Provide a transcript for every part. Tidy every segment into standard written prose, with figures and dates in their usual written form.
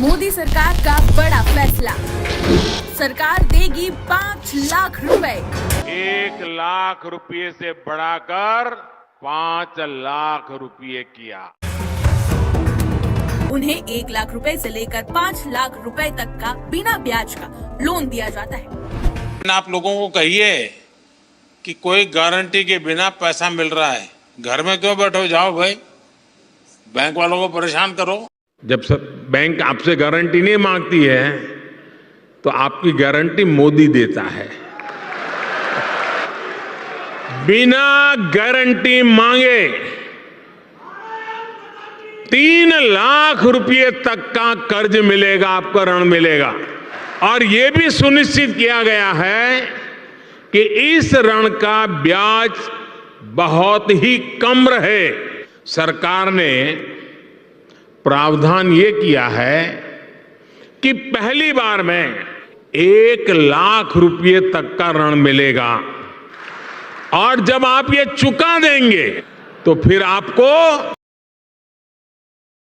मोदी सरकार का बड़ा फैसला, सरकार देगी 5 लाख रुपए। 1 लाख रुपये से बढ़ाकर 5 लाख रुपये किया। उन्हें 1 लाख रुपए से लेकर 5 लाख रुपए तक का बिना ब्याज का लोन दिया जाता है। आप लोगों को कहिए कि कोई गारंटी के बिना पैसा मिल रहा है, घर में क्यों बैठो, जाओ भाई बैंक वालों को परेशान करो। जब सब बैंक आपसे गारंटी नहीं मांगती है तो आपकी गारंटी मोदी देता है। बिना गारंटी मांगे 3 लाख रुपए तक का कर्ज मिलेगा, आपको ऋण मिलेगा। और यह भी सुनिश्चित किया गया है कि इस ऋण का ब्याज बहुत ही कम रहे। सरकार ने प्रावधान ये किया है कि पहली बार में 1 लाख रुपए तक का ऋण मिलेगा और जब आप ये चुका देंगे तो फिर आपको।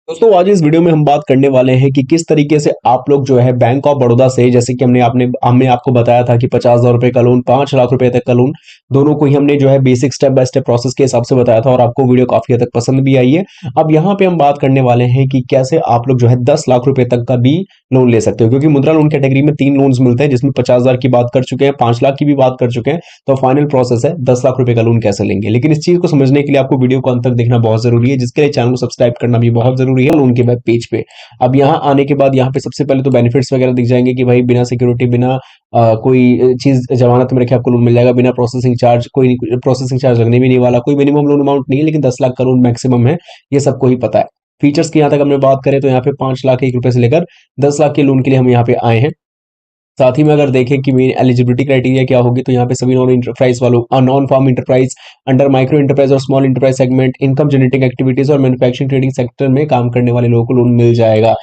दोस्तों आज इस वीडियो में हम बात करने वाले हैं कि किस तरीके से आप लोग जो है बैंक ऑफ बड़ौदा से, जैसे कि हमने आपको बताया था कि 50,000 रुपए का लोन, 5 लाख रुपए तक का लोन, दोनों को ही हमने जो है basic step by step process के हिसाब से बताया था और आपको वीडियो काफी हद तक पसंद भी आई है। अब यहाँ पे हम बात करने वाले हैं कि कैसे आप लोग जो है 10 लाख रुपए तक का भी लोन ले सकते हो, क्योंकि मुद्रा लोन कैटेगरी में 3 लोन मिलते हैं, जिसमें 50,000 की बात कर चुके हैं, 5 लाख की भी बात कर चुके हैं। तो फाइनल प्रोसेस है 10 लाख रुपए का लोन कैसे लेंगे। लेकिन इस चीज को समझने के लिए आपको वीडियो को अंत तक देखना बहुत जरूरी है, जिसके लिए चैनल को सब्सक्राइब करना भी बहुत जरूरी है। लोन के वेब पेज पे अब यहाँ आने के बाद यहाँ पे सबसे पहले तो बेनिफिट्स वगैरह दिख जाएंगे कि भाई बिना सिक्योरिटी, बिना कोई चीज जमानत में रखे आपको लोन मिल जाएगा, बिना प्रोसेसिंग चार्ज, कोई प्रोसेसिंग चार्ज लगने भी नहीं वाला, कोई मिनिमम लोन अमाउंट नहीं है, लेकिन 10 लाख का लोन मैक्सिमम है, ये सबको ही पता है। फीचर्स की यहाँ तक हमने बात करें तो यहाँ पे 5 लाख 1 रुपए से लेकर 10 लाख के लोन के लिए हम यहाँ पे आए हैं। साथ ही में अगर देखें कि मेन एलिजिबिलिटी क्राइटेरिया क्या होगी, तो यहाँ पे सभी नॉन इंटरप्राइज वालों, non farm enterprise, under micro enterprise और small enterprise segment, income generating activities और मैन्युफैक्चरिंग ट्रेडिंग सेक्टर में काम करने वाले लोगों को लोन मिल जाएगा।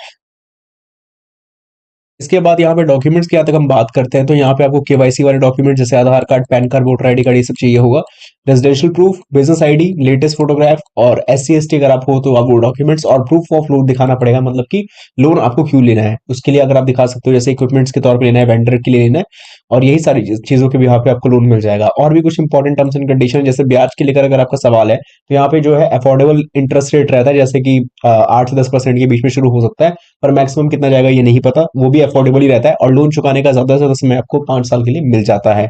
इसके बाद यहाँ पे डॉक्यूमेंट्स की यहाँ तक हम बात करते हैं तो यहाँ पे आपको केवाईसी वाले डॉक्यूमेंट जैसे Aadhaar card, PAN card, voter ID card, ये सब चाहिए होगा। Residential proof, business ID, latest photograph और SC ST अगर आप हो तो आप वो डॉक्यूमेंट्स और प्रूफ ऑफ लोन दिखाना पड़ेगा, मतलब कि लोन आपको क्यों लेना है उसके लिए अगर आप दिखा सकते हो, जैसे इक्विपमेंट्स के तौर पर लेना है, वेंडर के लिए लेना है, और यही सारी चीजों के भी यहाँ पे आपको लोन मिल जाएगा। और भी कुछ इंपॉर्टेंट टर्म्स एंड कंडीशन, जैसे ब्याज के लेकर अगर आपका सवाल है तो यहाँ पे जो है अफोर्डेबल इंटरेस्ट रेट रहता है, जैसे कि 8 से 10% के बीच में शुरू हो सकता है, पर मैक्सिमम कितना जाएगा ये नहीं पता, वो भी अफोर्डेबल ही रहता है। और लोन चुकाने का ज्यादा से ज्यादा समय आपको 5 साल के लिए मिल जाता है।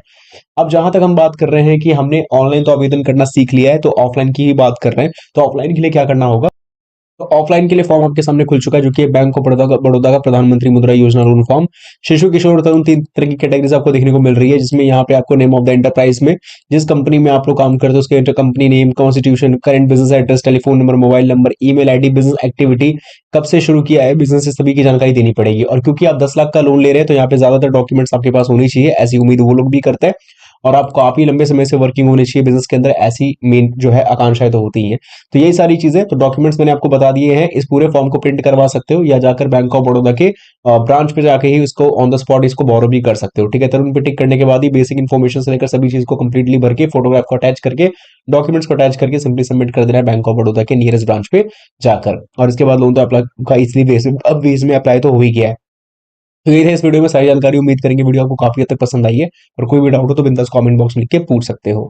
अब जहां तक हम बात कर रहे हैं कि हमने ऑनलाइन तो आवेदन करना सीख लिया है, तो ऑफलाइन की ही बात कर रहे हैं। तो ऑफलाइन के लिए क्या करना होगा, तो ऑफलाइन के लिए फॉर्म आपके सामने खुल चुका है, जो कि बैंक ऑफ बड़ौदा का प्रधानमंत्री मुद्रा योजना लोन फॉर्म। शिशु, किशोर और तरुण 3 तरह की कैटेगरीज आपको देखने को मिल रही है, जिसमें यहाँ पे आपको नेम ऑफ द एंटरप्राइज में जिस कंपनी में आप लोग काम करते हो उसके company name, constitution, current business address, telephone number, mobile number, email ID, business activity, कब से शुरू किया है बिजनेस, से सभी की जानकारी देनी पड़ेगी। और क्योंकि आप 10 लाख का लोन ले रहे हैं तो यहाँ पे ज्यादातर डॉक्यूमेंट्स आपके पास होनी चाहिए, ऐसी उम्मीद वो लोग भी करते हैं। और आप काफी लंबे समय से वर्किंग होनी चाहिए बिजनेस के अंदर, ऐसी मेन जो है आकांक्षाएं तो होती हैं। तो यही सारी चीजें, तो डॉक्यूमेंट्स मैंने आपको बता दिए हैं। इस पूरे फॉर्म को प्रिंट करवा सकते हो या जाकर बैंक ऑफ बड़ौदा के ब्रांच पे जाके ही इसको ऑन द स्पॉट इसको बोरो भी कर सकते हो। ठीक है, तुरंत पे टिक करने के बाद ही बेसिक इन्फॉर्मेशन से लेकर सभी चीज को कंप्लीटली भर के, फोटोग्राफ को अटैच करके, डॉक्यूमेंट्स को अटैच करके सिंपली सबमिट कर देना है बैंक ऑफ बड़ौदा के नियरेस्ट ब्रांच पे जाकर। और इसके बाद लोन तो अप्लाई का इजिली बेस में अप्लाई तो हो ही गया है। तो ये है इस वीडियो में सारी जानकारी। उम्मीद करेंगे वीडियो आपको काफी हद तक पसंद आई है, और कोई भी डाउट हो तो बिंदास कमेंट बॉक्स में लिख के पूछ सकते हो।